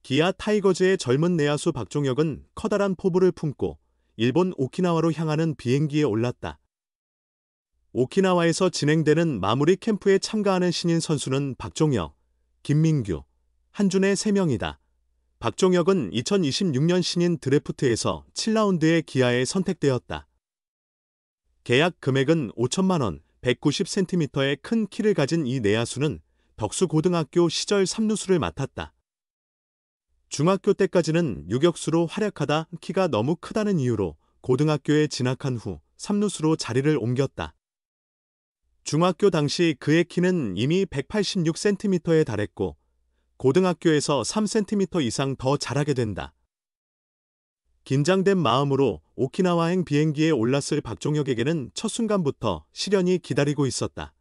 기아 타이거즈의 젊은 내야수 박종혁은 커다란 포부를 품고 일본 오키나와로 향하는 비행기에 올랐다. 오키나와에서 진행되는 마무리 캠프에 참가하는 신인 선수는 박종혁, 김민규, 한준의 3명이다. 박종혁은 2026년 신인 드래프트에서 7라운드에 기아에 선택되었다. 계약 금액은 5천만 원, 190cm의 큰 키를 가진 이 내야수는 덕수고등학교 시절 3루수를 맡았다. 중학교 때까지는 유격수로 활약하다 키가 너무 크다는 이유로 고등학교에 진학한 후 3루수로 자리를 옮겼다. 중학교 당시 그의 키는 이미 186cm에 달했고 고등학교에서 3cm 이상 더 자라게 된다. 긴장된 마음으로 오키나와행 비행기에 올랐을 박종혁에게는 첫 순간부터 시련이 기다리고 있었다.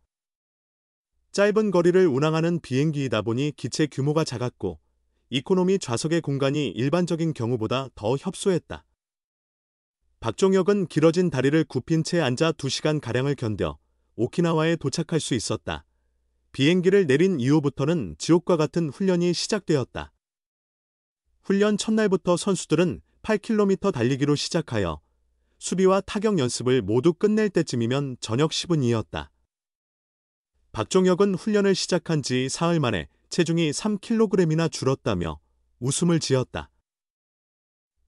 짧은 거리를 운항하는 비행기이다 보니 기체 규모가 작았고 이코노미 좌석의 공간이 일반적인 경우보다 더 협소했다. 박종혁은 길어진 다리를 굽힌 채 앉아 2시간가량을 견뎌 오키나와에 도착할 수 있었다. 비행기를 내린 이후부터는 지옥과 같은 훈련이 시작되었다. 훈련 첫날부터 선수들은 8km 달리기로 시작하여 수비와 타격 연습을 모두 끝낼 때쯤이면 저녁 10분이었다. 박종혁은 훈련을 시작한 지 사흘 만에 체중이 3kg이나 줄었다며 웃음을 지었다.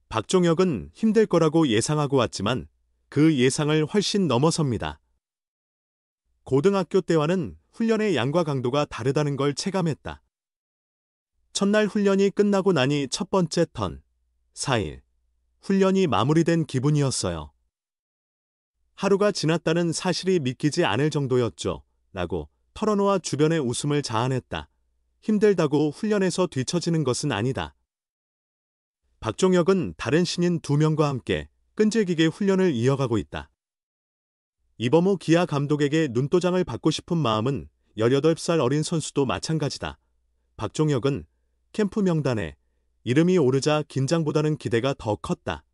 박종혁은 힘들 거라고 예상하고 왔지만 그 예상을 훨씬 넘어섭니다. 고등학교 때와는 훈련의 양과 강도가 다르다는 걸 체감했다. 첫날 훈련이 끝나고 나니 첫 번째 턴, 4일, 훈련이 마무리된 기분이었어요. 하루가 지났다는 사실이 믿기지 않을 정도였죠. 라고 털어놓아 주변의 웃음을 자아냈다. 힘들다고 훈련에서 뒤처지는 것은 아니다. 박종혁은 다른 신인 2명과 함께 끈질기게 훈련을 이어가고 있다. 이범호 기아 감독에게 눈도장을 받고 싶은 마음은 18살 어린 선수도 마찬가지다. 박종혁은 캠프 명단에 이름이 오르자 긴장보다는 기대가 더 컸다.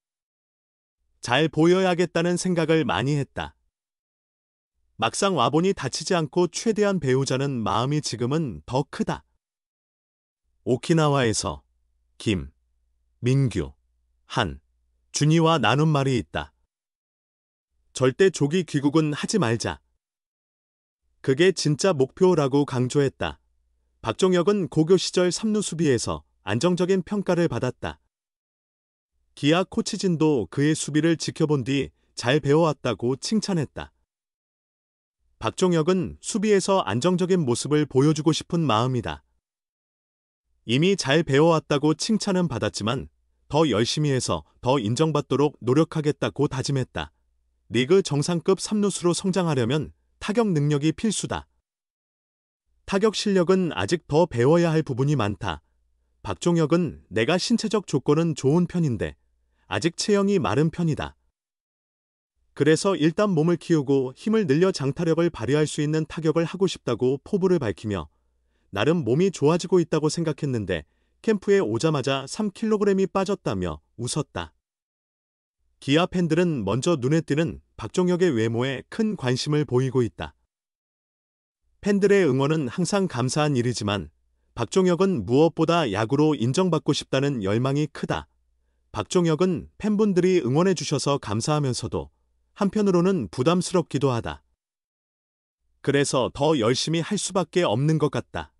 잘 보여야겠다는 생각을 많이 했다. 막상 와보니 다치지 않고 최대한 배우자는 마음이 지금은 더 크다. 오키나와에서 김, 민규, 한, 준이와 나눈 말이 있다. 절대 조기 귀국은 하지 말자. 그게 진짜 목표라고 강조했다. 박종혁은 고교 시절 3루 수비에서 안정적인 평가를 받았다. 기아 코치진도 그의 수비를 지켜본 뒤 잘 배워왔다고 칭찬했다. 박종혁은 수비에서 안정적인 모습을 보여주고 싶은 마음이다. 이미 잘 배워왔다고 칭찬은 받았지만 더 열심히 해서 더 인정받도록 노력하겠다고 다짐했다. 리그 정상급 3루수로 성장하려면 타격 능력이 필수다. 타격 실력은 아직 더 배워야 할 부분이 많다. 박종혁은 내가 신체적 조건은 좋은 편인데 아직 체형이 마른 편이다. 그래서 일단 몸을 키우고 힘을 늘려 장타력을 발휘할 수 있는 타격을 하고 싶다고 포부를 밝히며 나름 몸이 좋아지고 있다고 생각했는데 캠프에 오자마자 3kg이 빠졌다며 웃었다. 기아 팬들은 먼저 눈에 띄는 박종혁의 외모에 큰 관심을 보이고 있다. 팬들의 응원은 항상 감사한 일이지만 박종혁은 무엇보다 야구로 인정받고 싶다는 열망이 크다. 박종혁은 팬분들이 응원해 주셔서 감사하면서도 한편으로는 부담스럽기도 하다. 그래서 더 열심히 할 수밖에 없는 것 같다.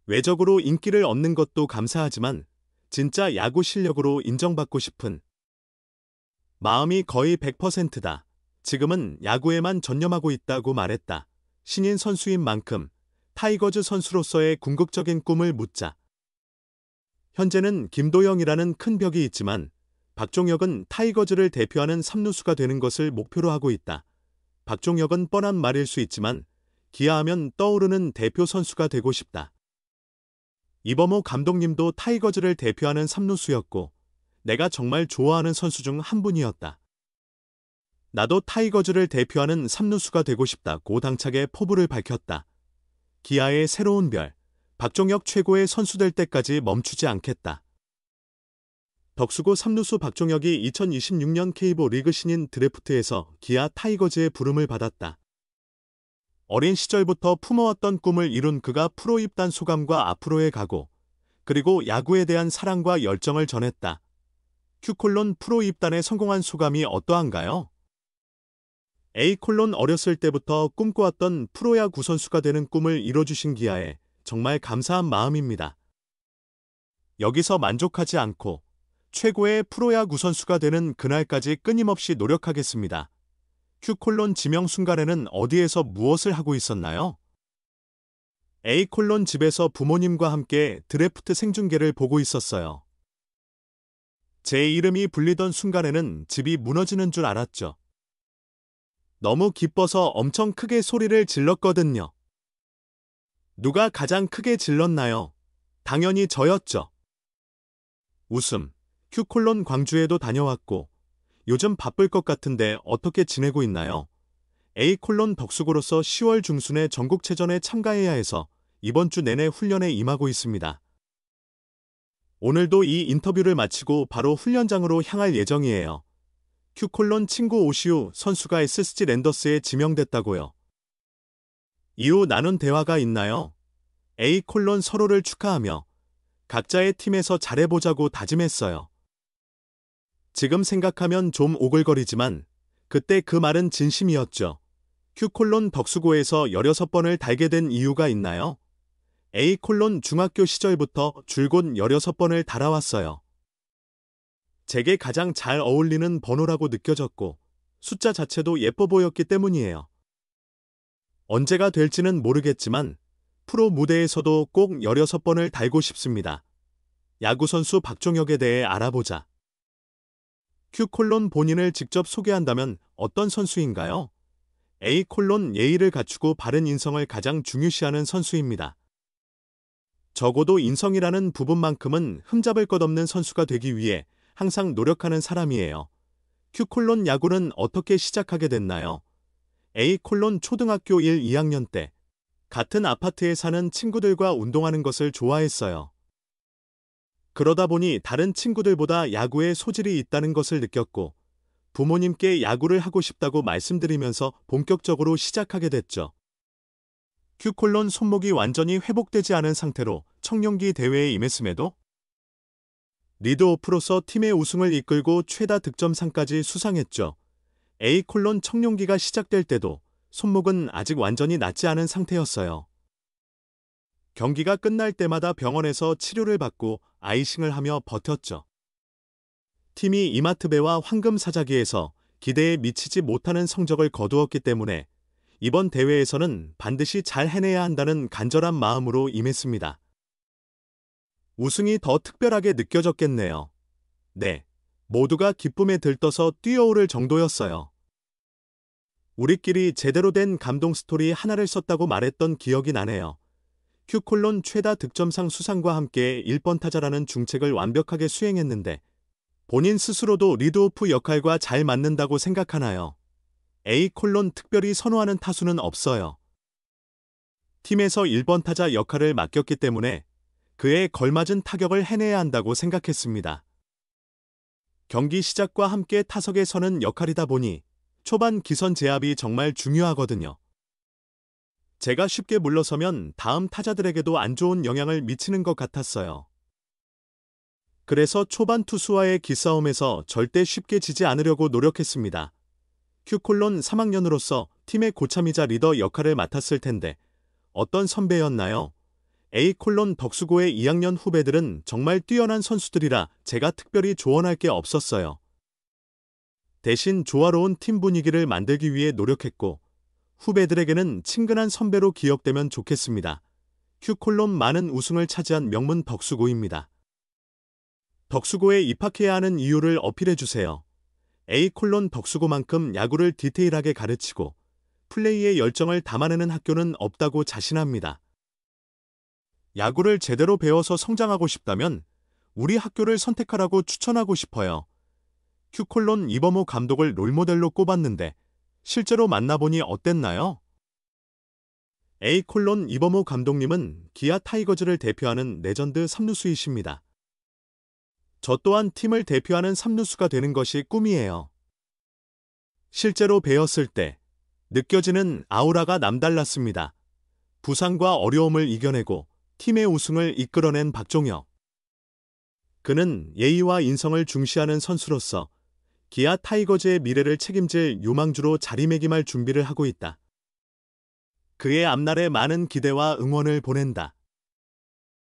외적으로 인기를 얻는 것도 감사하지만 진짜 야구 실력으로 인정받고 싶은 마음이 거의 100%다. 지금은 야구에만 전념하고 있다고 말했다. 신인 선수인 만큼 타이거즈 선수로서의 궁극적인 꿈을 묻자. 현재는 김도영이라는 큰 벽이 있지만 박종혁은 타이거즈를 대표하는 3루수가 되는 것을 목표로 하고 있다. 박종혁은 뻔한 말일 수 있지만 기아하면 떠오르는 대표 선수가 되고 싶다. 이범호 감독님도 타이거즈를 대표하는 3루수였고 내가 정말 좋아하는 선수 중 한 분이었다. 나도 타이거즈를 대표하는 3루수가 되고 싶다고 당차게 포부를 밝혔다. 기아의 새로운 별, 박종혁 최고의 선수 될 때까지 멈추지 않겠다. 덕수고 3루수 박종혁이 2026년 K보 리그 신인 드래프트에서 기아 타이거즈의 부름을 받았다. 어린 시절부터 품어왔던 꿈을 이룬 그가 프로 입단 소감과 앞으로의 각오, 그리고 야구에 대한 사랑과 열정을 전했다. 프로 입단에 성공한 소감이 어떠한가요? 어렸을 때부터 꿈꿔왔던 프로야구 선수가 되는 꿈을 이뤄주신 기아에 정말 감사한 마음입니다. 여기서 만족하지 않고 최고의 프로야구 선수가 되는 그날까지 끊임없이 노력하겠습니다. 지명 순간에는 어디에서 무엇을 하고 있었나요? 집에서 부모님과 함께 드래프트 생중계를 보고 있었어요. 제 이름이 불리던 순간에는 집이 무너지는 줄 알았죠. 너무 기뻐서 엄청 크게 소리를 질렀거든요. 누가 가장 크게 질렀나요? 당연히 저였죠. 웃음. 광주에도 다녀왔고 요즘 바쁠 것 같은데 어떻게 지내고 있나요? 덕수고로서 10월 중순에 전국체전에 참가해야 해서 이번 주 내내 훈련에 임하고 있습니다. 오늘도 이 인터뷰를 마치고 바로 훈련장으로 향할 예정이에요. 친구 오시우 선수가 SSG 랜더스에 지명됐다고요. 이후 나눈 대화가 있나요? 서로를 축하하며 각자의 팀에서 잘해보자고 다짐했어요. 지금 생각하면 좀 오글거리지만 그때 그 말은 진심이었죠. 덕수고에서 16번을 달게 된 이유가 있나요? 중학교 시절부터 줄곧 16번을 달아왔어요. 제게 가장 잘 어울리는 번호라고 느껴졌고 숫자 자체도 예뻐 보였기 때문이에요. 언제가 될지는 모르겠지만 프로 무대에서도 꼭 16번을 달고 싶습니다. 야구선수 박종혁에 대해 알아보자. 본인을 직접 소개한다면 어떤 선수인가요? 예의를 갖추고 바른 인성을 가장 중요시하는 선수입니다. 적어도 인성이라는 부분만큼은 흠잡을 것 없는 선수가 되기 위해 항상 노력하는 사람이에요. 야구는 어떻게 시작하게 됐나요? 초등학교 1, 2학년 때 같은 아파트에 사는 친구들과 운동하는 것을 좋아했어요. 그러다 보니 다른 친구들보다 야구에 소질이 있다는 것을 느꼈고 부모님께 야구를 하고 싶다고 말씀드리면서 본격적으로 시작하게 됐죠. 손목이 완전히 회복되지 않은 상태로 청룡기 대회에 임했음에도 리드오프로서 팀의 우승을 이끌고 최다 득점상까지 수상했죠. 청룡기가 시작될 때도 손목은 아직 완전히 낫지 않은 상태였어요. 경기가 끝날 때마다 병원에서 치료를 받고 아이싱을 하며 버텼죠. 팀이 이마트배와 황금사자기에서 기대에 미치지 못하는 성적을 거두었기 때문에 이번 대회에서는 반드시 잘 해내야 한다는 간절한 마음으로 임했습니다. 우승이 더 특별하게 느껴졌겠네요. 네, 모두가 기쁨에 들떠서 뛰어오를 정도였어요. 우리끼리 제대로 된 감동 스토리 하나를 썼다고 말했던 기억이 나네요. 최다 득점상 수상과 함께 1번 타자라는 중책을 완벽하게 수행했는데 본인 스스로도 리드오프 역할과 잘 맞는다고 생각하나요? 특별히 선호하는 타수는 없어요. 팀에서 1번 타자 역할을 맡겼기 때문에 그에 걸맞은 타격을 해내야 한다고 생각했습니다. 경기 시작과 함께 타석에 서는 역할이다 보니 초반 기선 제압이 정말 중요하거든요. 제가 쉽게 물러서면 다음 타자들에게도 안 좋은 영향을 미치는 것 같았어요. 그래서 초반 투수와의 기싸움에서 절대 쉽게 지지 않으려고 노력했습니다. 3학년으로서 팀의 고참이자 리더 역할을 맡았을 텐데 어떤 선배였나요? 덕수고의 2학년 후배들은 정말 뛰어난 선수들이라 제가 특별히 조언할 게 없었어요. 대신 조화로운 팀 분위기를 만들기 위해 노력했고 후배들에게는 친근한 선배로 기억되면 좋겠습니다. 많은 우승을 차지한 명문 덕수고입니다. 덕수고에 입학해야 하는 이유를 어필해주세요. 덕수고만큼 야구를 디테일하게 가르치고 플레이의 열정을 담아내는 학교는 없다고 자신합니다. 야구를 제대로 배워서 성장하고 싶다면 우리 학교를 선택하라고 추천하고 싶어요. 이범호 감독을 롤모델로 꼽았는데 실제로 만나보니 어땠나요? 이범호 감독님은 기아 타이거즈를 대표하는 레전드 3루수이십니다. 저 또한 팀을 대표하는 3루수가 되는 것이 꿈이에요. 실제로 배웠을 때 느껴지는 아우라가 남달랐습니다. 부상과 어려움을 이겨내고 팀의 우승을 이끌어낸 박종혁. 그는 예의와 인성을 중시하는 선수로서 기아 타이거즈의 미래를 책임질 유망주로 자리매김할 준비를 하고 있다. 그의 앞날에 많은 기대와 응원을 보낸다.